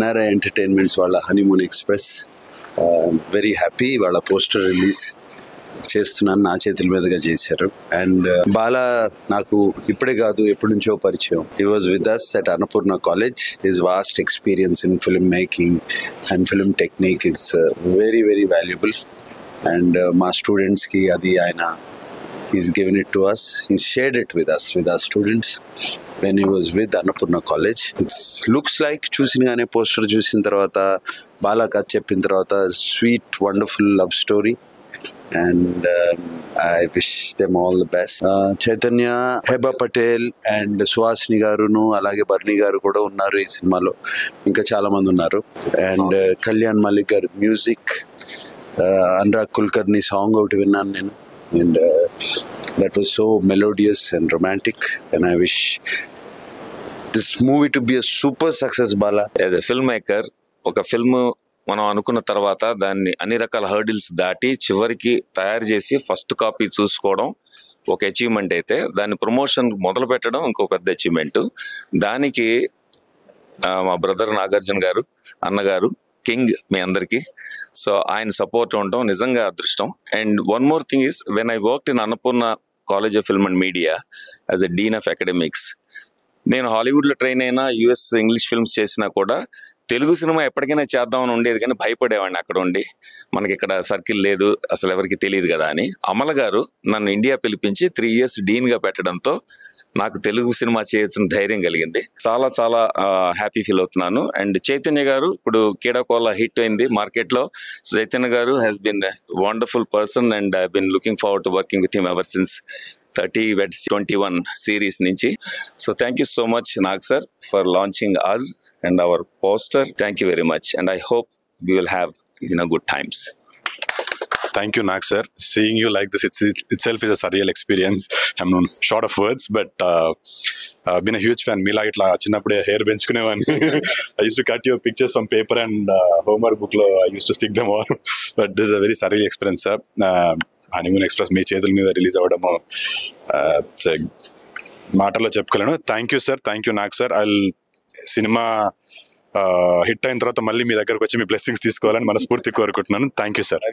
NRI entertainments వాళ్ళ honeymoon express. Very happy. వాళ్ళ poster release చేస్తున్నాను, నా చేతుల మీదుగా చేశారు. అండ్ బాలా నాకు ఇప్పుడే కాదు ఎప్పటి నుంచో పరిచయం. He was with us at Annapurna college. His vast experience in film making and film technique is very very valuable. And మా స్టూడెంట్స్కి అది ఆయన he's given it to us. He shared it with us, with our students when he was with Annapurna College. It looks like చూసినగానే poster చూసిన తర్వాత బాలా కథ చెప్పిన తర్వాత sweet wonderful love story. And I wish them all the best. Chaitanya, Hebah Patel and Suhasini గారును అలాగే బర్నీ గారు కూడా ఉన్నారు ఈ సినిమాలో. ఇంకా చాలా మంది ఉన్నారు. అండ్ కళ్యాణ్ మలిక్ గారు మ్యూజిక్, అనురాగ్ కుల్కర్ని సాంగ్ ఒకటి విన్నాను నేను. And that was so melodious and romantic, and I wish this movie to be a super success. Bala, as a filmmaker, ఒక ఫిల్మ్ మనం అనుకున్న తర్వాత దాన్ని అన్ని రకాల హర్డిల్స్ దాటి చివరికి తయారు చేసి ఫస్ట్ కాపీ చూసుకోవడం ఒక అచీవ్మెంట్ అయితే, దాని ప్రమోషన్ మొదలు పెట్టడం ఇంకో పెద్ద అచీవ్మెంట్. దానికి మా బ్రదర్ నాగార్జున గారు, అన్నగారు కింగ్ మీ అందరికీ. సో ఆయన సపోర్ట్ ఉండటం నిజంగా అదృష్టం. And one more thing is, when I worked in Annapurna college of film and media as a dean of academics, నేను హాలీవుడ్లో ట్రైన్ అయినా, యుఎస్ ఇంగ్లీష్ ఫిల్మ్స్ చేసినా కూడా తెలుగు సినిమా ఎప్పటికైనా చేద్దామని ఉండేది, కానీ భయపడేవాడిని అక్కడ ఉండి. మనకి ఇక్కడ సర్కిల్ లేదు, అసలు ఎవరికి తెలియదు కదా అని. అమల గారు నన్ను ఇండియా పిలిపించి 3 years డీన్గా పెట్టడంతో నాకు తెలుగు సినిమా చేయాల్సిన ధైర్యం కలిగింది. చాలా చాలా హ్యాపీ ఫీల్ అవుతున్నాను. అండ్ చైతన్య గారు ఇప్పుడు కీడాకోలా హిట్ అయింది మార్కెట్లో. చైతన్య గారు has been wonderful person and I been looking forward to working with him ever since 30 Weds 21 series నుంచి. So thank you so much Nag sir for launching us and our poster. Thank you very much and I hope we will have good times. Thank you, Nag sir. Seeing you like this itself is a surreal experience. I'm short of words, but been a huge fan. Me like itla chinnappude hair benchukunevani. I used to cut your pictures from paper and homework book lo I used to stick them all. But this is a very surreal experience, sir. Honeymoon express మీ చేతుల మీద release అవ్వడము మాటల్లో చెప్పుకోలేను. Thank you sir, thank you Nag sir. Cinema hit అయిన తర్వాత మళ్ళీ మీ దగ్గరకు వచ్చి మీ బ్లెస్సింగ్స్ తీసుకోవాలని మనస్ఫూర్తి కోరుకుంటున్నాను. Thank you sir.